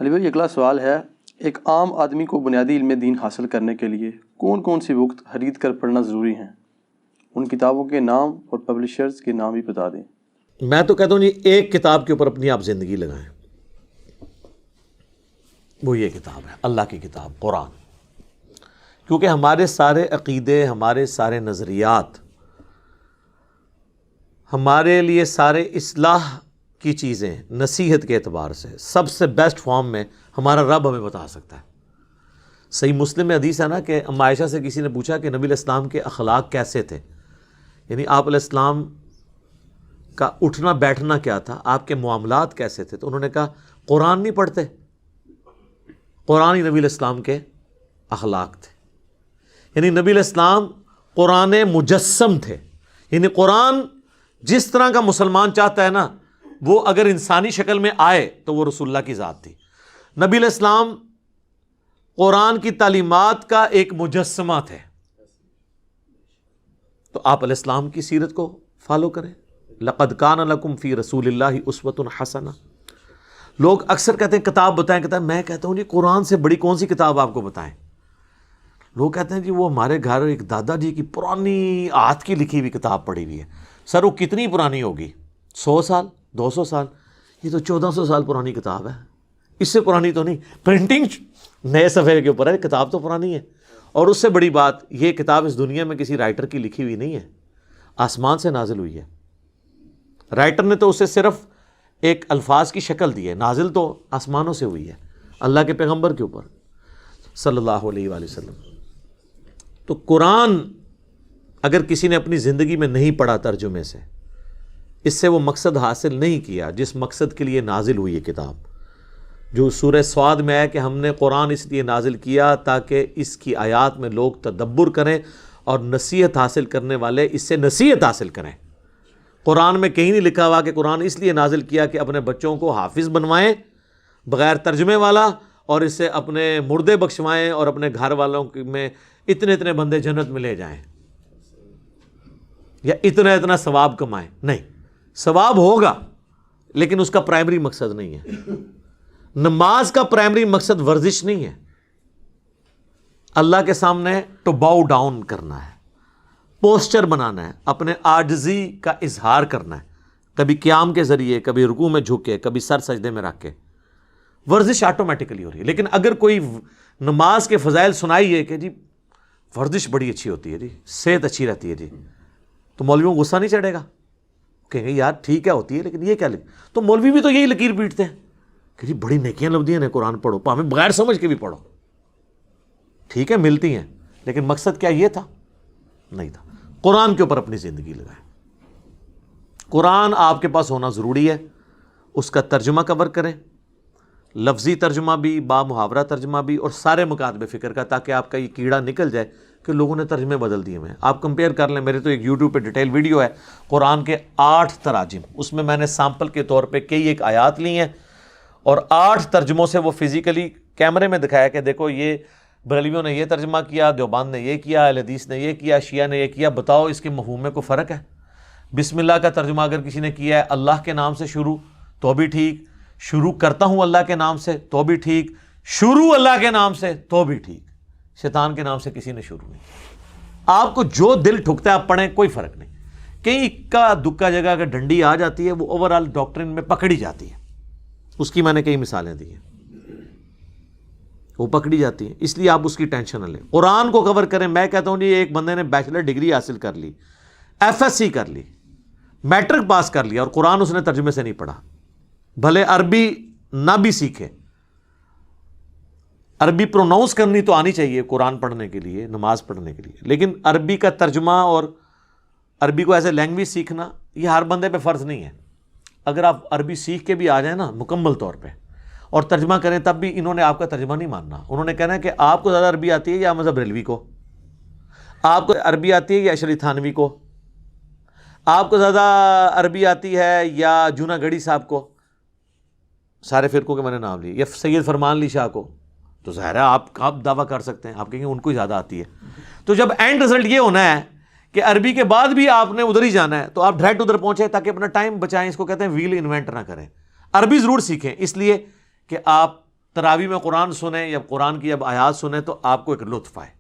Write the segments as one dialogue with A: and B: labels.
A: علی بھائی اگلا سوال ہے، ایک عام آدمی کو بنیادی علم دین حاصل کرنے کے لیے کون کون سی بکس خرید کر پڑھنا ضروری ہیں؟ ان کتابوں کے نام اور پبلشرز کے نام بھی بتا دیں۔
B: میں تو کہتا ہوں جی ایک کتاب کے اوپر اپنی آپ زندگی لگائیں، وہ یہ کتاب ہے، اللہ کی کتاب قرآن۔ کیونکہ ہمارے سارے عقیدے، ہمارے سارے نظریات، ہمارے لیے سارے اصلاح کی چیزیں نصیحت کے اعتبار سے سب سے بیسٹ فارم میں ہمارا رب ہمیں بتا سکتا ہے۔ صحیح مسلم میں حدیث ہے نا کہ ام عائشہ سے کسی نے پوچھا کہ نبی علیہ السلام کے اخلاق کیسے تھے، یعنی آپ علیہ السلام کا اٹھنا بیٹھنا کیا تھا، آپ کے معاملات کیسے تھے، تو انہوں نے کہا قرآن نہیں پڑھتے، قرآن ہی نبی علیہ السلام کے اخلاق تھے۔ یعنی نبی علیہ السلام قرآن مجسم تھے، یعنی قرآن جس طرح کا مسلمان چاہتا ہے نا، وہ اگر انسانی شکل میں آئے تو وہ رسول اللہ کی ذات تھی۔ نبی علیہ السلام قرآن کی تعلیمات کا ایک مجسمہ تھے، تو آپ علیہ السلام کی سیرت کو فالو کریں۔ لقد کان لکم فی رسول اللہ اسوۃ حسنہ۔ لوگ اکثر کہتے ہیں کتاب بتائیں، میں کہتا ہوں جی قرآن سے بڑی کون سی کتاب آپ کو بتائیں؟ لوگ کہتے ہیں جی وہ ہمارے گھر ایک دادا جی کی پرانی ہاتھ کی لکھی ہوئی کتاب پڑی ہوئی ہے۔ سر وہ کتنی پرانی ہوگی؟ 100 سال، 200 سال؟ یہ تو 1400 سال پرانی کتاب ہے، اس سے پرانی تو نہیں، پرنٹنگ نئے صفحے کے اوپر ہے، کتاب تو پرانی ہے۔ اور اس سے بڑی بات، یہ کتاب اس دنیا میں کسی رائٹر کی لکھی ہوئی نہیں ہے، آسمان سے نازل ہوئی ہے۔ رائٹر نے تو اسے صرف ایک الفاظ کی شکل دی ہے، نازل تو آسمانوں سے ہوئی ہے اللہ کے پیغمبر کے اوپر صلی اللہ علیہ وآلہ وسلم۔ تو قرآن اگر کسی نے اپنی زندگی میں نہیں پڑھا ترجمے سے، اس سے وہ مقصد حاصل نہیں کیا جس مقصد کے لیے نازل ہوئی یہ کتاب، جو سورہ صاد میں ہے کہ ہم نے قرآن اس لیے نازل کیا تاکہ اس کی آیات میں لوگ تدبر کریں اور نصیحت حاصل کرنے والے اس سے نصیحت حاصل کریں۔ قرآن میں کہیں نہیں لکھا ہوا کہ قرآن اس لیے نازل کیا کہ اپنے بچوں کو حافظ بنوائیں بغیر ترجمے والا، اور اس سے اپنے مردے بخشوائیں اور اپنے گھر والوں میں اتنے بندے جنت میں لے جائیں، یا اتنا ثواب کمائیں۔ نہیں، ثواب ہوگا لیکن اس کا پرائمری مقصد نہیں ہے۔ نماز کا پرائمری مقصد ورزش نہیں ہے، اللہ کے سامنے ٹو باؤ ڈاؤن کرنا ہے، پوسچر بنانا ہے، اپنے عاجزی کا اظہار کرنا ہے، کبھی قیام کے ذریعے، کبھی رکوع میں جھک کے، کبھی سر سجدے میں رکھ کے۔ ورزش آٹومیٹکلی ہو رہی ہے۔ لیکن اگر کوئی نماز کے فضائل سنائیے کہ جی ورزش بڑی اچھی ہوتی ہے جی، صحت اچھی رہتی ہے جی، تو مولویوں کو غصہ نہیں چڑھے گا؟ کہیں گے یار ٹھیک ہے ہوتی ہے لیکن یہ کیا تو مولوی بھی تو یہی لکیر پیٹتے ہیں کہ جی بڑی نیکیاں لبدیاں ہیں، قرآن پڑھو، ہمیں بغیر سمجھ کے بھی پڑھو۔ ٹھیک ہے ملتی ہیں، لیکن مقصد کیا یہ تھا؟ نہیں تھا۔ قرآن کے اوپر اپنی زندگی لگائیں۔ قرآن آپ کے پاس ہونا ضروری ہے، اس کا ترجمہ کور کریں، لفظی ترجمہ بھی، با محاورہ ترجمہ بھی، اور سارے مکاتب فکر کا، تاکہ آپ کا یہ کیڑا نکل جائے کہ لوگوں نے ترجمے بدل دیے ہیں۔ آپ کمپیئر کر لیں، میرے تو ایک یوٹیوب پہ ڈیٹیل ویڈیو ہے قرآن کے 8 تراجم، اس میں نے سیمپل کے طور پہ کئی ایک آیات لی ہیں اور 8 ترجموں سے وہ فزیکلی کیمرے میں دکھایا کہ دیکھو یہ بریلویوں نے یہ ترجمہ کیا، دیوبند نے یہ کیا، اہل حدیث نے یہ کیا، شیعہ نے یہ کیا، بتاؤ اس کے مفہوم میں کوئی فرق ہے؟ بسم اللہ کا ترجمہ اگر کسی نے کیا ہے اللہ کے نام سے شروع تو بھی ٹھیک، شروع کرتا ہوں اللہ کے نام سے تو بھی ٹھیک، شروع اللہ کے نام سے تو بھی ٹھیک، شیطان کے نام سے کسی نے شروع نہیں۔ آپ کو جو دل ٹھکتا ہے آپ پڑھیں، کوئی فرق نہیں۔ کہیں اکا دکا جگہ اگر ڈنڈی آ جاتی ہے وہ اوورآل ڈاکٹرن میں پکڑی جاتی ہے، اس کی میں نے کئی مثالیں دی ہیں، وہ پکڑی جاتی ہیں، اس لیے آپ اس کی ٹینشن نہ لیں، قرآن کو کور کریں۔ میں کہتا ہوں جی ایک بندے نے بیچلر ڈگری حاصل کر لی، FSc کر لی، میٹرک پاس کر لیا، اور قرآن اس نے ترجمے سے نہیں پڑھا، بھلے عربی نہ بھی سیکھے، عربی پروناؤنس کرنی تو آنی چاہیے قرآن پڑھنے کے لیے، نماز پڑھنے کے لیے، لیکن عربی کا ترجمہ اور عربی کو ایز اے لینگویج سیکھنا یہ ہر بندے پہ فرض نہیں ہے۔ اگر آپ عربی سیکھ کے بھی آ جائیں نا مکمل طور پہ اور ترجمہ کریں، تب بھی انہوں نے آپ کا ترجمہ نہیں ماننا، انہوں نے کہنا ہے کہ آپ کو زیادہ عربی آتی ہے یا مذہب بریلوی کو، آپ کو عربی آتی ہے یا اشری تھانوی کو، آپ کو زیادہ عربی آتی ہے یا جونا گڑھی صاحب کو، سارے فرقوں کے میں نے نام لیے، یا سید فرمان علی شاہ کو، تو ظاہر ہے آپ دعویٰ کر سکتے ہیں، آپ کہیں گے ان کو ہی زیادہ آتی ہے۔ تو جب اینڈ رزلٹ یہ ہونا ہے کہ عربی کے بعد بھی آپ نے ادھر ہی جانا ہے، تو آپ ڈائریکٹ ادھر پہنچے تاکہ اپنا ٹائم بچائیں، اس کو کہتے ہیں ویل انوینٹ نہ کریں۔ عربی ضرور سیکھیں، اس لیے کہ آپ تراویح میں قرآن سنیں یا قرآن کی جب آیات سنیں تو آپ کو ایک لطف آئے،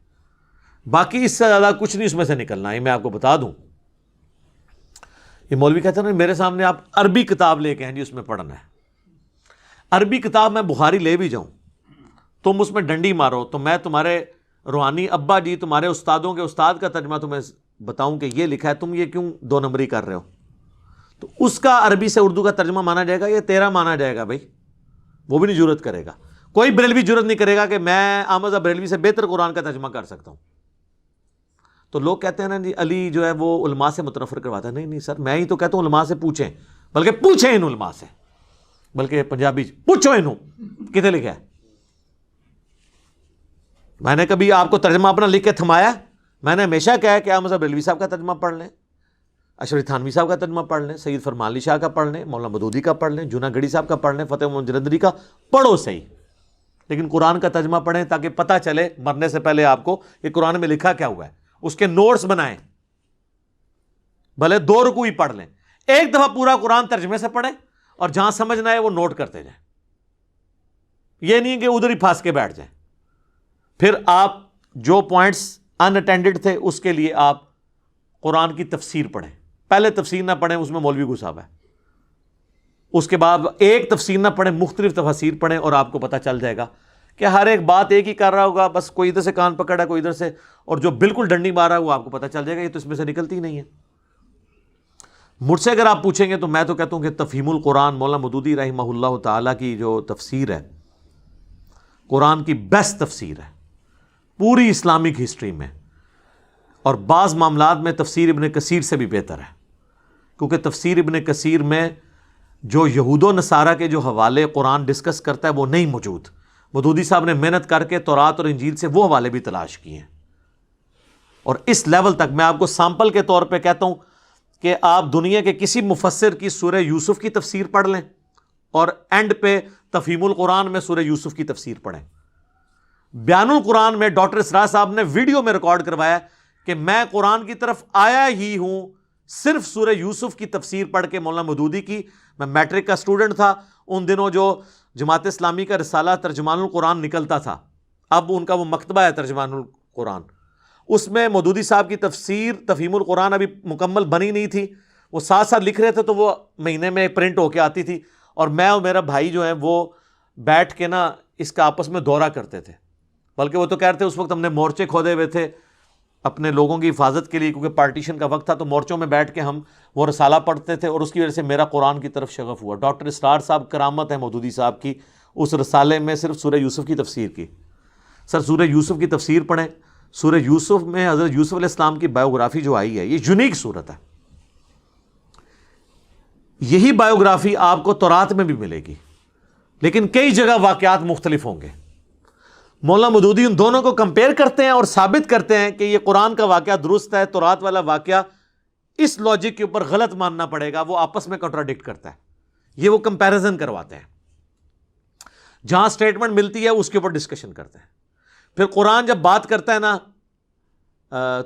B: باقی اس سے زیادہ کچھ نہیں اس میں سے نکلنا ہے۔ میں آپ کو بتا دوں، یہ مولوی کہتے ہیں نا میرے سامنے آپ عربی کتاب لے کے ہیں جی اس میں پڑھنا ہے، عربی کتاب میں بخاری لے بھی جاؤں تم اس میں ڈنڈی مارو تو میں تمہارے روحانی ابا جی تمہارے استادوں کے استاد کا ترجمہ تمہیں بتاؤں کہ یہ لکھا ہے، تم یہ کیوں 2 نمبری کر رہے ہو، تو اس کا عربی سے اردو کا ترجمہ مانا جائے گا، یہ تیرا مانا جائے گا بھائی، وہ بھی نہیں جرت کرے گا، کوئی بریلوی جرت نہیں کرے گا کہ میں احمد بریلوی سے بہتر قرآن کا ترجمہ کر سکتا ہوں۔ تو لوگ کہتے ہیں نا جی علی جو ہے وہ علماء سے متنفر کرواتا ہے، نہیں سر، میں ہی تو کہتا ہوں علماء سے پوچھیں، بلکہ پوچھیں ان علماء سے، بلکہ پنجابی پوچھو انہوں کتنے لکھا ہے۔ میں نے کبھی آپ کو ترجمہ اپنا لکھ کے تھمایا؟ میں نے ہمیشہ کہا ہے کہ آپ مذہب بریلوی صاحب کا ترجمہ پڑھ لیں، اشرف تھانوی صاحب کا ترجمہ پڑھ لیں، سید فرمان علی شاہ کا پڑھ لیں، مولانا مودودی کا پڑھ لیں، جونا گڑھی صاحب کا پڑھ لیں، فتح محمد جلندری کا پڑھو صحیح، لیکن قرآن کا ترجمہ پڑھیں تاکہ پتہ چلے مرنے سے پہلے آپ کو کہ قرآن میں لکھا کیا ہوا ہے، اس کے نوٹس بنائیں، بھلے 2 رکوع ہی پڑھ لیں، ایک دفعہ پورا قرآن ترجمے سے پڑھیں اور جہاں سمجھنا ہے وہ نوٹ کرتے جائیں، یہ نہیں کہ ادھر ہی پھانس کے بیٹھ جائیں۔ پھر آپ جو پوائنٹس ان اٹینڈڈ تھے اس کے لیے آپ قرآن کی تفسیر پڑھیں، پہلے تفسیر نہ پڑھیں اس میں مولوی گھسا ہے، اس کے بعد ایک تفسیر نہ پڑھیں مختلف تفاسیر پڑھیں اور آپ کو پتہ چل جائے گا کہ ہر ایک بات ایک ہی کر رہا ہوگا، بس کوئی ادھر سے کان پکڑا ہے کوئی ادھر سے، اور جو بالکل ڈنڈی مارا ہے وہ آپ کو پتہ چل جائے گا یہ تو اس میں سے نکلتی ہی نہیں ہے۔ مجھ سے اگر آپ پوچھیں گے تو میں تو کہتا ہوں کہ تفہیم القرآن مولانا مودودی رحمہ اللہ تعالیٰ کی جو تفسیر ہے قرآن کی بیسٹ تفسیر ہے پوری اسلامک ہسٹری میں، اور بعض معاملات میں تفسیر ابن کثیر سے بھی بہتر ہے، کیونکہ تفسیر ابن کثیر میں جو یہود و نصارہ کے جو حوالے قرآن ڈسکس کرتا ہے وہ نہیں موجود۔ مودودی صاحب نے محنت کر کے تورات اور انجیل سے وہ حوالے بھی تلاش کیے ہیں، اور اس لیول تک میں آپ کو سامپل کے طور پہ کہتا ہوں کہ آپ دنیا کے کسی مفسر کی سورہ یوسف کی تفسیر پڑھ لیں اور اینڈ پہ تفہیم القرآن میں سورہ یوسف کی تفسیر پڑھیں۔ بیان القرآن میں ڈاکٹر اسرار صاحب نے ویڈیو میں ریکارڈ کروایا کہ میں قرآن کی طرف آیا ہی ہوں صرف سورہ یوسف کی تفسیر پڑھ کے مولانا مودودی کی۔ میں میٹرک کا سٹوڈنٹ تھا ان دنوں، جو جماعت اسلامی کا رسالہ ترجمان القرآن نکلتا تھا، اب ان کا وہ مکتبہ ہے ترجمان القرآن، اس میں مودودی صاحب کی تفسیر تفہیم القرآن ابھی مکمل بنی نہیں تھی، وہ ساتھ ساتھ لکھ رہے تھے تو وہ مہینے میں پرنٹ ہو کے آتی تھی، اور میں اور میرا بھائی جو ہیں وہ بیٹھ کے نا اس کا آپس میں دورہ کرتے تھے، بلکہ وہ تو کہہ رہے تھے اس وقت ہم نے مورچے کھودے ہوئے تھے اپنے لوگوں کی حفاظت کے لیے، کیونکہ پارٹیشن کا وقت تھا، تو مورچوں میں بیٹھ کے ہم وہ رسالہ پڑھتے تھے، اور اس کی وجہ سے میرا قرآن کی طرف شغف ہوا۔ ڈاکٹر اسرار صاحب کرامت ہے مودودی صاحب کی، اس رسالے میں صرف سورہ یوسف کی تفسیر کی۔ سر سورہ یوسف کی تفسیر پڑھیں، سورہ یوسف میں حضرت یوسف علیہ السلام کی بایوگرافی جو آئی ہے یہ یونیک صورت ہے، یہی بایوگرافی آپ کو تورات میں بھی ملے گی، لیکن کئی جگہ واقعات مختلف ہوں گے۔ مولانا مودودی ان دونوں کو کمپیئر کرتے ہیں اور ثابت کرتے ہیں کہ یہ قرآن کا واقعہ درست ہے، تورات والا واقعہ اس لاجک کے اوپر غلط ماننا پڑے گا، وہ آپس میں کنٹراڈکٹ کرتا ہے، یہ وہ کمپیریزن کرواتے ہیں، جہاں سٹیٹمنٹ ملتی ہے اس کے اوپر ڈسکشن کرتے ہیں۔ پھر قرآن جب بات کرتا ہے نا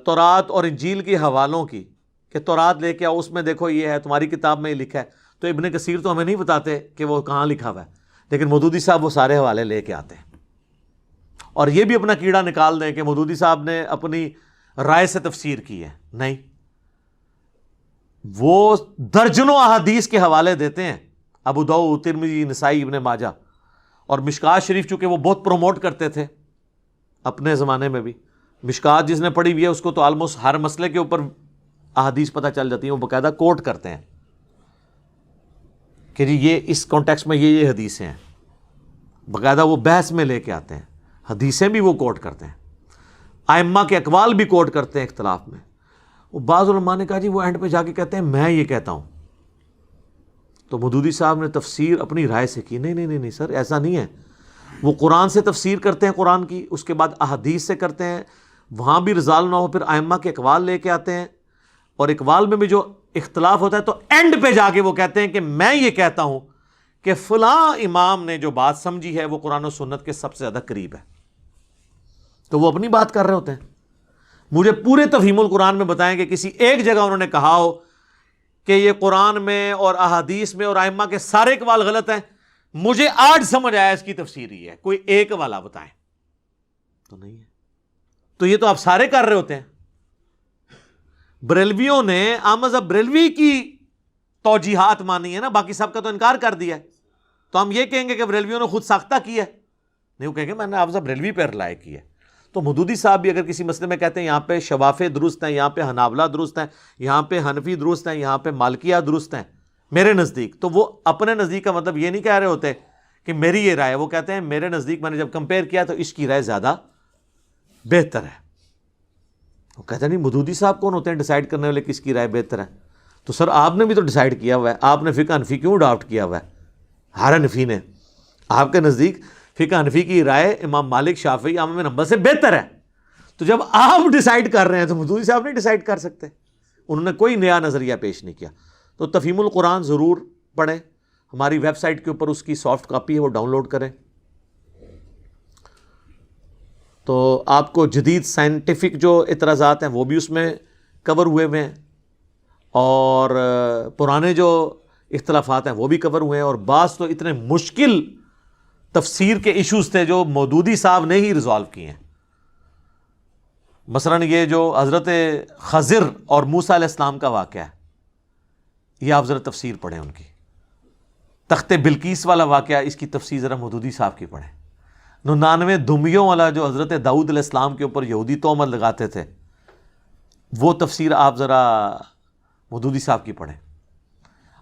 B: تورات اور انجیل کے حوالوں کی کہ تورات لے کے آؤ اس میں دیکھو یہ ہے، تمہاری کتاب میں یہ لکھا ہے، تو ابن کثیر تو ہمیں نہیں بتاتے کہ وہ کہاں لکھا ہوا ہے، لیکن مودودی صاحب وہ سارے حوالے لے کے آتے ہیں، اور یہ بھی اپنا کیڑا نکال دیں کہ مودودی صاحب نے اپنی رائے سے تفسیر کی ہے، نہیں، وہ درجنوں احادیث کے حوالے دیتے ہیں، ابو داؤد، ترمذی، نسائی، ابن ماجہ، اور مشکات شریف چونکہ وہ بہت پروموٹ کرتے تھے اپنے زمانے میں بھی، مشکات جس نے پڑھی ہوئی ہے اس کو تو آلموسٹ ہر مسئلے کے اوپر احادیث پتہ چل جاتی ہیں، وہ باقاعدہ کوٹ کرتے ہیں کہ جی یہ اس کانٹیکسٹ میں یہ حدیثیں ہیں، باقاعدہ وہ بحث میں لے کے آتے ہیں، حدیثیں بھی وہ کوٹ کرتے ہیں، ائمہ کے اقوال بھی کوٹ کرتے ہیں اختلاف میں۔ وہ بعض علماء نے کہا جی وہ اینڈ پہ جا کے کہتے ہیں میں یہ کہتا ہوں، تو مودودی صاحب نے تفسیر اپنی رائے سے کی، نہیں سر ایسا نہیں ہے، وہ قرآن سے تفسیر کرتے ہیں قرآن کی، اس کے بعد احادیث سے کرتے ہیں، وہاں بھی رضال نہ ہو پھر ائمہ کے اقوال لے کے آتے ہیں، اور اقوال میں بھی جو اختلاف ہوتا ہے تو اینڈ پہ جا کے وہ کہتے ہیں کہ میں یہ کہتا ہوں کہ فلاں امام نے جو بات سمجھی ہے وہ قرآن و سنت کے سب سے زیادہ قریب ہے، تو وہ اپنی بات کر رہے ہوتے ہیں۔ مجھے پورے تفہیم القرآن میں بتائیں کہ کسی ایک جگہ انہوں نے کہا ہو کہ یہ قرآن میں اور احادیث میں اور ائمہ کے سارے اقوال غلط ہیں، مجھے آج سمجھ آیا اس کی تفسیر ہی ہے، کوئی ایک والا بتائیں تو نہیں ہے. تو یہ تو آپ سارے کر رہے ہوتے ہیں. بریلویوں نے احمد بریلوی کی توجیحات مانی ہے نا، باقی سب کا تو انکار کر دیا ہے. تو ہم یہ کہیں گے کہ بریلویوں نے خود ساختہ کی ہے؟ نہیں، وہ کہیں گے میں نے احمد بریلوی پہ رلائے کی ہے. تو مودودی صاحب بھی اگر کسی مسئلے میں کہتے ہیں یہاں پہ شوافے درست ہیں، یہاں پہ حنابلہ درست ہیں، یہاں پہ حنفی درست ہیں، یہاں پہ مالکیہ درست ہیں میرے نزدیک، تو وہ اپنے نزدیک کا مطلب یہ نہیں کہہ رہے ہوتے کہ میری یہ رائے، وہ کہتے ہیں میرے نزدیک میں نے جب کمپیئر کیا تو اس کی رائے زیادہ بہتر ہے. وہ کہتے ہیں نہیں، مودودی صاحب کون ہوتے ہیں ڈیسائیڈ کرنے والے کس کی رائے بہتر ہے؟ تو سر آپ نے بھی تو ڈیسائیڈ کیا ہوا ہے، آپ نے فقہ حنفی کیوں اڈاپٹ کیا ہوا ہے؟ ہر حنفی نے. آپ کے نزدیک فقہ حنفی کی رائے امام مالک، شافعی، احمد بن حنبل سے بہتر ہے. تو جب آپ ڈیسائیڈ کر رہے ہیں تو مودودی صاحب نہیں ڈیسائیڈ کر سکتے؟ انہوں نے کوئی نیا نظریہ پیش نہیں کیا. تو تفہیم القرآن ضرور پڑھیں، ہماری ویب سائٹ کے اوپر اس کی سافٹ کاپی ہے، وہ ڈاؤن لوڈ کریں. تو آپ کو جدید سائنٹیفک جو اعتراضات ہیں وہ بھی اس میں کور ہوئے ہوئے ہیں، اور پرانے جو اختلافات ہیں وہ بھی کور ہوئے ہیں، اور بعض تو اتنے مشکل تفسیر کے ایشوز تھے جو مودودی صاحب نے ہی ریزالو کیے ہیں. مثلا یہ جو حضرت خضر اور موسیٰ علیہ السلام کا واقعہ ہے، یہ آپ ذرا تفسیر پڑھیں ان کی. تخت بلقیس والا واقعہ، اس کی تفسیر ذرا مودودی صاحب کی پڑھیں. 99 دمیوں والا جو حضرت داؤد علیہ السلام کے اوپر یہودی تہمت لگاتے تھے، وہ تفسیر آپ ذرا مودودی صاحب کی پڑھیں.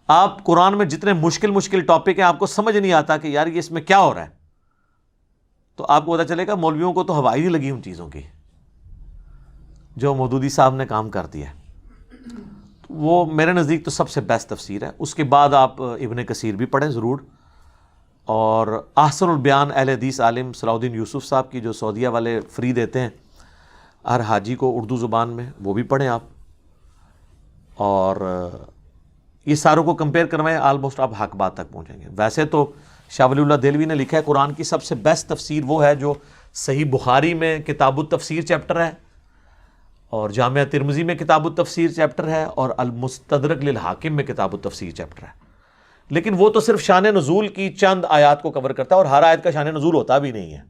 B: آپ قرآن میں جتنے مشکل ٹاپک ہیں آپ کو سمجھ نہیں آتا کہ یار یہ اس میں کیا ہو رہا ہے، تو آپ کو پتہ چلے گا مولویوں کو تو ہوائی نہیں لگی ان چیزوں کی جو مودودی صاحب نے کام کر دیا. وہ میرے نزدیک تو سب سے بیسٹ تفسیر ہے. اس کے بعد آپ ابن کثیر بھی پڑھیں ضرور، اور احسن البیان اہل حدیث عالم صلاح الدین یوسف صاحب کی جو سعودیہ والے فری دیتے ہیں ہر حاجی کو اردو زبان میں، وہ بھی پڑھیں آپ. اور یہ ساروں کو کمپیئر کروائیں، آلموسٹ آپ حق بات تک پہنچیں گے. ویسے تو شاہ ولی اللہ دہلوی نے لکھا ہے قرآن کی سب سے بیسٹ تفسیر وہ ہے جو صحیح بخاری میں کتاب التفسیر چیپٹر ہے، اور جامعہ ترمذی میں کتاب التفسیر چیپٹر ہے، اور المستدرک للحاکم میں کتاب التفسیر چیپٹر ہے. لیکن وہ تو صرف شان نزول کی چند آیات کو کور کرتا ہے، اور ہر آیت کا شان نزول ہوتا بھی نہیں ہے.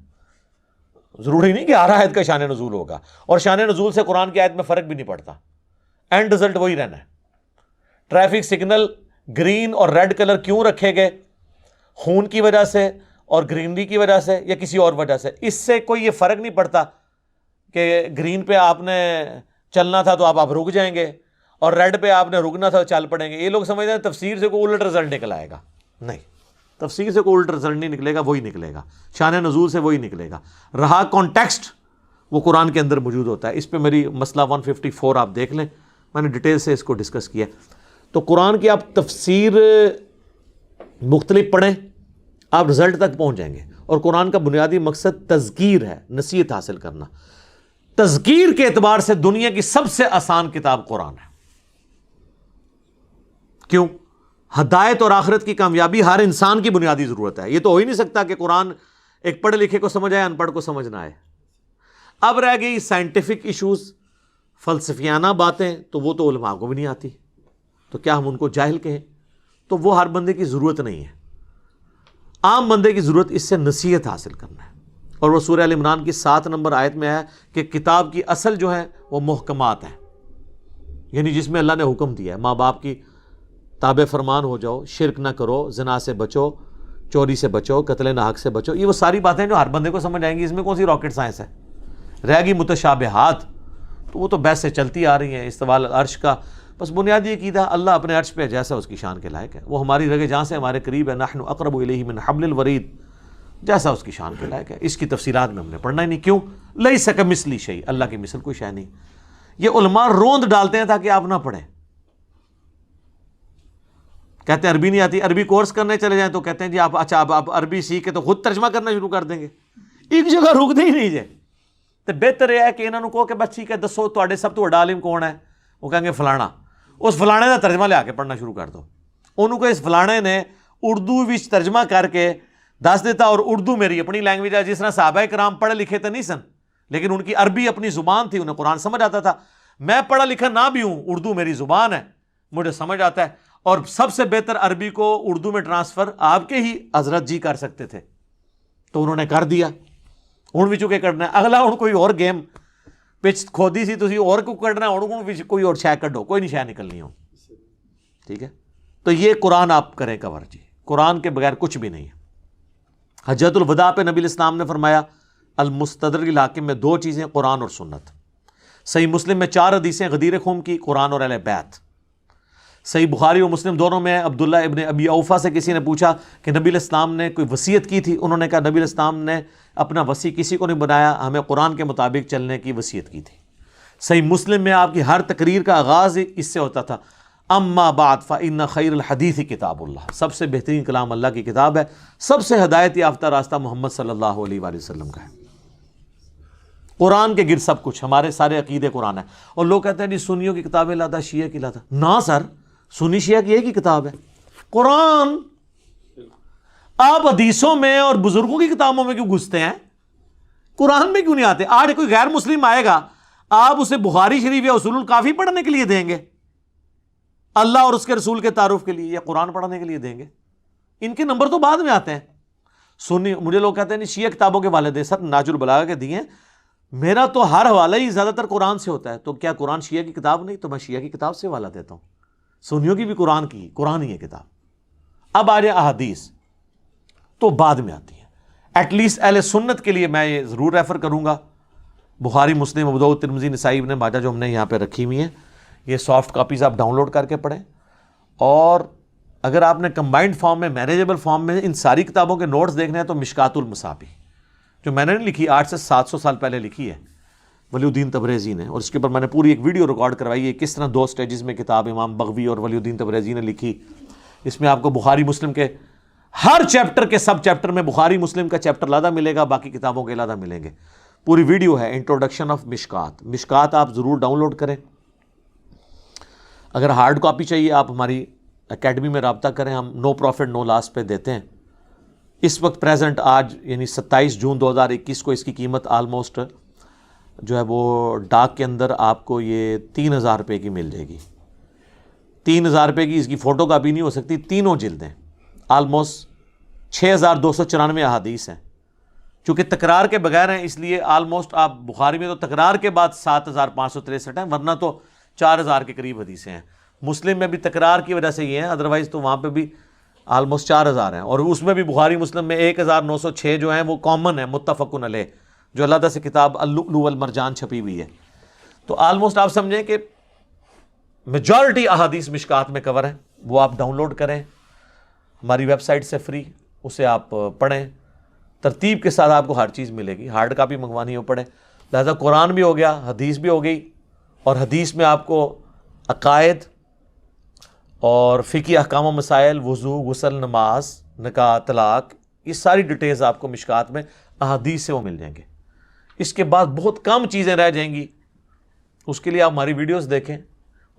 B: ضروری نہیں کہ ہر آیت کا شان نزول ہوگا، اور شان نزول سے قرآن کی آیت میں فرق بھی نہیں پڑتا، اینڈ رزلٹ وہی رہنا ہے. ٹریفک سگنل گرین اور ریڈ کلر کیوں رکھے گئے؟ خون کی وجہ سے اور گرینری کی وجہ سے یا کسی اور وجہ سے؟ اس سے کوئی یہ فرق نہیں پڑتا کہ گرین پہ آپ نے چلنا تھا تو آپ رک جائیں گے، اور ریڈ پہ آپ نے رکنا تھا تو چل پڑیں گے. یہ لوگ سمجھتے ہیں تفسیر سے کوئی الٹ رزلٹ نکل آئے گا. نہیں، تفسیر سے کوئی الٹ رزلٹ نہیں نکلے گا، وہی نکلے گا. شان نزول سے وہی نکلے گا. رہا کانٹیکسٹ، وہ قرآن کے اندر موجود ہوتا ہے. اس پہ میری مسئلہ 154 آپ دیکھ لیں، میں نے ڈیٹیل سے اس کو ڈسکس کیا. تو قرآن کی آپ تفسیر مختلف پڑھیں، آپ رزلٹ تک پہنچ جائیں گے. اور قرآن کا بنیادی مقصد تذکیر ہے، نصیحت حاصل کرنا. تذکیر کے اعتبار سے دنیا کی سب سے آسان کتاب قرآن ہے. کیوں؟ ہدایت اور آخرت کی کامیابی ہر انسان کی بنیادی ضرورت ہے. یہ تو ہو ہی نہیں سکتا کہ قرآن ایک پڑھے لکھے کو سمجھ آئے، ان پڑھ کو سمجھ نہ آئے. اب رہ گئی سائنٹیفک ایشوز، فلسفیانہ باتیں، تو وہ تو علماء کو بھی نہیں آتی، تو کیا ہم ان کو جاہل کہیں؟ تو وہ ہر بندے کی ضرورت نہیں ہے. عام بندے کی ضرورت اس سے نصیحت حاصل کرنا ہے. اور وہ سورہ ال عمران کی 7 نمبر آیت میں ہے کہ کتاب کی اصل جو ہے وہ محکمات ہیں، یعنی جس میں اللہ نے حکم دیا ہے ماں باپ کی تابع فرمان ہو جاؤ، شرک نہ کرو، زنا سے بچو، چوری سے بچو، قتل ناحق سے بچو. یہ وہ ساری باتیں جو ہر بندے کو سمجھ آئیں گی. اس میں کون سی راکٹ سائنس ہے؟ رہ گئی متشابہات، تو وہ تو بحث سے چلتی آ رہی ہیں. استواء العرش کا بس بنیادی عقیدہ اللہ اپنے عرش پہ جیسا اس کی شان کے لائق ہے، وہ ہماری رگے جہاں سے ہمارے قریب ہے. نحن اقرب الیہ من حبل الورید، جیسا اس کی شان کے لائق ہے. اس کی تفصیلات میں ہم نے پڑھنا ہی نہیں. کیوں؟ لیس کمثلہ شیء، اللہ کی مثل کوئی شے نہیں. یہ علماء روند ڈالتے ہیں تاکہ آپ نہ پڑھیں. کہتے ہیں عربی نہیں آتی، عربی کورس کرنے چلے جائیں تو کہتے ہیں جی آپ اچھا آپ عربی سیکھ کے تو خود ترجمہ کرنا شروع کر دیں گے. ایک جگہ رک دے ہی نہیں جائے. تو بہتر یہ ہے کہ انہوں نے کہو کہ بس ٹھیک ہے دسو تواڈے سب تو بڑا عالم کون ہے؟ وہ کہیں گے فلانا. اس فلانے کا ترجمہ لے آ کے پڑھنا شروع کر دو. انہوں کو اس فلانے نے اردو وچ ترجمہ کر کے دس دیتا، اور اردو میری اپنی لینگویج ہے. جس طرح صحابہ کرام پڑھے لکھے تو نہیں سن، لیکن ان کی عربی اپنی زبان تھی، انہیں قرآن سمجھ آتا تھا. میں پڑھا لکھا نہ بھی ہوں، اردو میری زبان ہے، مجھے سمجھ آتا ہے. اور سب سے بہتر عربی کو اردو میں ٹرانسفر آپ کے ہی حضرت جی کر سکتے تھے، تو انہوں نے کر دیا. ہوں بھی چکے کرنا ہے اگلا، ہوں کوئی اور گیم پچ کھودی سی تھی اور کو کرنا ہے، کوئی اور شے کڈو، کوئی نہیں شے نکلنی ہو. ٹھیک ہے، تو یہ قرآن آپ کریں کور جی، قرآن کے بغیر کچھ بھی نہیں ہے. حجۃ الوداع پہ نبی الاسلام نے فرمایا المستدرک الحاکم میں 2 چیزیں، قرآن اور سنت. صحیح مسلم میں 4 حدیثیں غدیر خم کی، قرآن اور اہل بیت. صحیح بخاری اور مسلم دونوں میں عبداللہ ابن ابی اوفا سے کسی نے پوچھا کہ نبی الاسلام نے کوئی وصیت کی تھی؟ انہوں نے کہا نبی الاسلام نے اپنا وصی کسی کو نہیں بنایا، ہمیں قرآن کے مطابق چلنے کی وصیت کی تھی. صحیح مسلم میں آپ کی ہر تقریر کا آغاز اس سے ہوتا تھا اما بعد فإن خیر الحدیث کتاب اللہ، سب سے بہترین کلام اللہ کی کتاب ہے، سب سے ہدایت یافتہ راستہ محمد صلی اللہ علیہ وآلہ وسلم کا ہے. قرآن کے گرد سب کچھ، ہمارے سارے عقیدے قرآن ہے. اور لوگ کہتے ہیں جی سنیوں کی کتابیں لاتا، شیعہ کی لاتا. نہ سر، سنی شیعہ کی ایک ہی کتاب ہے قرآن. آپ حدیثوں میں اور بزرگوں کی کتابوں میں کیوں گھستے ہیں؟ قرآن میں کیوں نہیں آتے؟ آج کوئی غیر مسلم آئے گا، آپ اسے بخاری شریف یا اصول الکافی پڑھنے کے لیے دیں گے اللہ اور اس کے رسول کے تعارف کے لیے، یا قرآن پڑھنے کے لیے دیں گے؟ ان کے نمبر تو بعد میں آتے ہیں. سنی مجھے لوگ کہتے ہیں نہیں شیعہ کتابوں کے والے دے، سر ناج البلاغہ کے دیے، میرا تو ہر حوالہ ہی زیادہ تر قرآن سے ہوتا ہے. تو کیا قرآن شیعہ کی کتاب نہیں؟ تو میں شیعہ کی کتاب سے حوالہ دیتا ہوں. سنیوں کی بھی قرآن کی، قرآن ہی ہے کتاب. اب آ جائے احادیث تو بعد میں آتی ہیں. ایٹ لیسٹ اہل سنت کے لیے میں یہ ضرور ریفر کروں گا بخاری، مسلم، ابو داؤد، ترمذی، نسائی، ابن ماجہ جو ہم نے یہاں پہ رکھی ہوئی ہیں. یہ سافٹ کاپیز آپ ڈاؤن لوڈ کر کے پڑھیں. اور اگر آپ نے کمبائنڈ فارم میں، مینیجیبل فارم میں ان ساری کتابوں کے نوٹس دیکھنے ہیں تو مشکات المصابیح جو میں نے نہیں لکھی، 800 سے 700 سال پہلے لکھی ہے ولی الدین تبریزی نے، اور اس کے اوپر میں نے پوری ایک ویڈیو ریکارڈ کروائی ہے کس طرح 2 سٹیجز میں کتاب امام بغوی اور ولی الدین تبریزی نے لکھی. اس میں آپ کو بخاری مسلم کے ہر چیپٹر کے سب چیپٹر میں بخاری مسلم کا چیپٹر علیحدہ ملے گا، باقی کتابوں کے علیحدہ ملیں گے. پوری ویڈیو ہے انٹروڈکشن آف مشکات. مشکات آپ ضرور ڈاؤن لوڈ کریں. اگر ہارڈ کاپی چاہیے آپ ہماری اکیڈمی میں رابطہ کریں، ہم نو پروفٹ نو لاس پہ دیتے ہیں. اس وقت پریزنٹ آج یعنی 27 جون 2021 کو اس کی قیمت آلموسٹ جو ہے وہ ڈاک کے اندر آپ کو یہ 3000 روپے کی مل جائے گی. 3000 روپے کی اس کی فوٹو کاپی نہیں ہو سکتی. تینوں جلدیں آلموسٹ 6294 احادیث ہیں. چونکہ تکرار کے بغیر ہیں اس لیے آلموسٹ آپ بخاری میں تو تکرار کے بعد 7563 ہیں، ورنہ تو 4000 کے قریب حدیثیں ہیں. مسلم میں بھی تکرار کی وجہ سے یہ ہیں، ادروائز تو وہاں پہ بھی آلموسٹ 4000 ہیں. اور اس میں بھی بخاری مسلم میں 1906 جو ہیں وہ کامن ہیں، متفقن علیہ، جو علیحدہ سے کتاب اللؤلؤ والمرجان چھپی ہوئی ہے. تو آلموسٹ آپ سمجھیں کہ میجورٹی احادیث مشکات میں کور ہیں. وہ آپ ڈاؤن لوڈ کریں ہماری ویب سائٹ سے فری، اسے آپ پڑھیں. ترتیب کے ساتھ آپ کو ہر چیز ملے گی. ہارڈ کاپی منگوانی ہو پڑے. لہذا قرآن بھی ہو گیا، حدیث بھی ہو گئی، اور حدیث میں آپ کو عقائد اور فقہی احکام و مسائل، وضو، غسل، نماز، نکاح، طلاق، یہ ساری ڈیٹیلز آپ کو مشکات میں احادیث سے وہ مل جائیں گے. اس کے بعد بہت کم چیزیں رہ جائیں گی. اس کے لیے آپ ہماری ویڈیوز دیکھیں،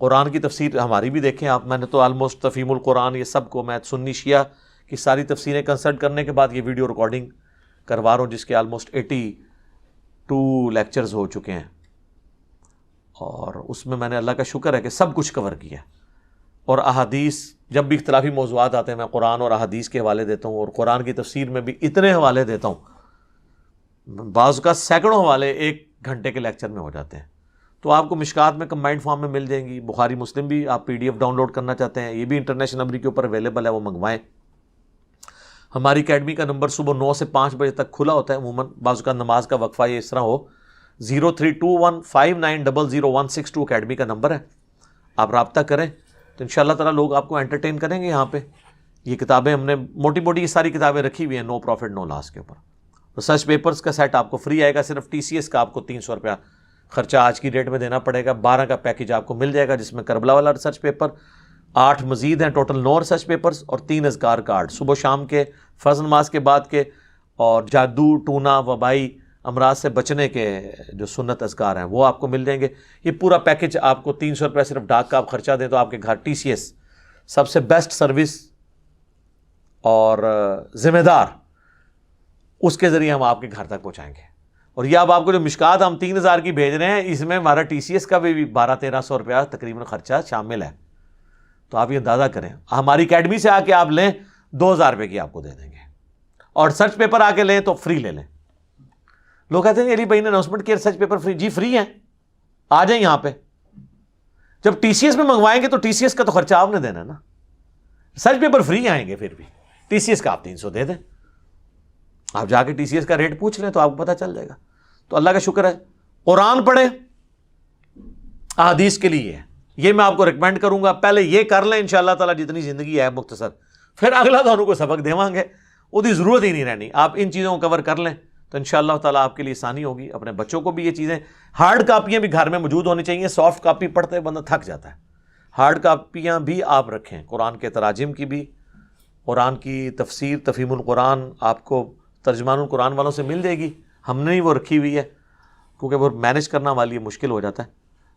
B: قرآن کی تفسیر ہماری بھی دیکھیں آپ. میں نے تو آلموسٹ تفہیم القرآن یہ سب کو میں سنی شیعہ کی ساری تفسیریں کنسلٹ کرنے کے بعد یہ ویڈیو ریکارڈنگ کروا رہا ہوں، جس کے آلموسٹ 82 لیکچرز ہو چکے ہیں. اور اس میں نے اللہ کا شکر ہے کہ سب کچھ کور کیا. اور احادیث جب بھی اختلافی موضوعات آتے ہیں میں قرآن اور احادیث کے حوالے دیتا ہوں، اور قرآن کی تفسیر میں بھی اتنے حوالے دیتا ہوں، بعض کا سینکڑوں حوالے 1 گھنٹے کے لیکچر میں ہو جاتے ہیں. تو آپ کو مشکات میں کمبائنڈ فارم میں مل جائیں گی. بخاری مسلم بھی آپ PDF ڈاؤن لوڈ کرنا چاہتے ہیں، یہ بھی انٹرنیشنل نمبر کے اوپر اویلیبل ہے، وہ منگوائیں. ہماری اکیڈمی کا نمبر صبح 9 سے 5 بجے تک کھلا ہوتا ہے عموماً. بعض کا نماز کا وقفہ یہ اس طرح ہو. 032159000162 اکیڈمی کا نمبر ہے. آپ رابطہ کریں تو ان شاء اللہ تعالیٰ لوگ آپ کو انٹرٹین کریں گے یہاں پہ. یہ کتابیں ہم نے موٹی موٹی یہ ساری کتابیں رکھی ہوئی ہیں نو پروفٹ نو لاس کے اوپر. ریسرچ پیپرز کا سیٹ آپ کو فری آئے گا. صرف TCS کا آپ کو 300 روپیہ خرچہ آج کی ڈیٹ میں دینا پڑے گا. 12 کا پیکج آپ کو مل جائے گا جس میں کربلا والا ریسرچ پیپر، 8 مزید ہیں، ٹوٹل 9 ریسرچ پیپرز اور 3 اذکار کارڈ صبح شام کے، فرض نماز کے بعد کے، اور جادو، ٹونا، وبائی امراض سے بچنے کے جو سنت اذکار ہیں وہ آپ کو مل جائیں گے. یہ پورا پیکج آپ کو 300 روپیہ صرف ڈاک کا آپ خرچہ دیں تو آپ کے گھر TCS سب سے بیسٹ سروس اور ذمہ دار، اس کے ذریعے ہم آپ کے گھر تک پہنچائیں گے. اور یہ اب آپ کو جو مشکات ہم 3000 کی بھیج رہے ہیں، اس میں ہمارا TCS کا بھی 1200-1300 روپیہ تقریباً خرچہ شامل ہے. تو آپ یہ اندازہ کریں, ہماری اکیڈمی سے آ کے آپ لیں 2000 روپے کی آپ کو دے دیں گے, اور سرچ پیپر آ کے لیں تو فری لے لیں. لوگ کہتے ہیں علی بھائی نے اناؤنسمنٹ کیا سرچ پیپر فری. جی فری ہیں, آ جائیں یہاں پہ. جب ٹی سی ایس میں منگوائیں گے تو ٹی سی ایس کا تو خرچہ آپ نے دینا نا, سرچ پیپر فری آئیں گے, پھر بھی ٹی سی ایس کا آپ 300 دے دیں. آپ جا کے ٹی سی ایس کا ریٹ پوچھ لیں تو آپ کو پتہ چل جائے گا. تو اللہ کا شکر ہے, قرآن پڑھیں, احادیث کے لیے یہ میں آپ کو ریکمینڈ کروں گا. پہلے یہ کر لیں انشاءاللہ تعالیٰ, جتنی زندگی ہے مختصر, پھر اگلا دونوں کو سبق دیوان گے, وہ دی ضرورت ہی نہیں رہنی. آپ ان چیزوں کو کور کر لیں تو انشاءاللہ تعالیٰ آپ کے لیے آسانی ہوگی. اپنے بچوں کو بھی یہ چیزیں, ہارڈ کاپیاں بھی گھر میں موجود ہونی چاہیے. سافٹ کاپی پڑھتے بندہ تھک جاتا ہے, ہارڈ کاپیاں بھی آپ رکھیں. قرآن کے تراجم کی بھی, قرآن کی تفسیر تفہیم القرآن آپ کو ترجمان القرآن والوں سے مل جائے گی. ہم نے ہی وہ رکھی ہوئی ہے کیونکہ وہ مینیج کرنا ہمارے لیے مشکل ہو جاتا ہے.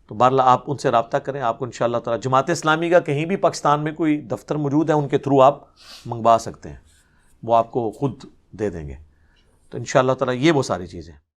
B: تو بہرحال آپ ان سے رابطہ کریں. آپ کو انشاءاللہ تعالیٰ جماعت اسلامی کا کہیں بھی پاکستان میں کوئی دفتر موجود ہے, ان کے تھرو آپ منگوا سکتے ہیں, وہ آپ کو خود دے دیں گے. تو انشاءاللہ تعالیٰ یہ وہ ساری چیزیں.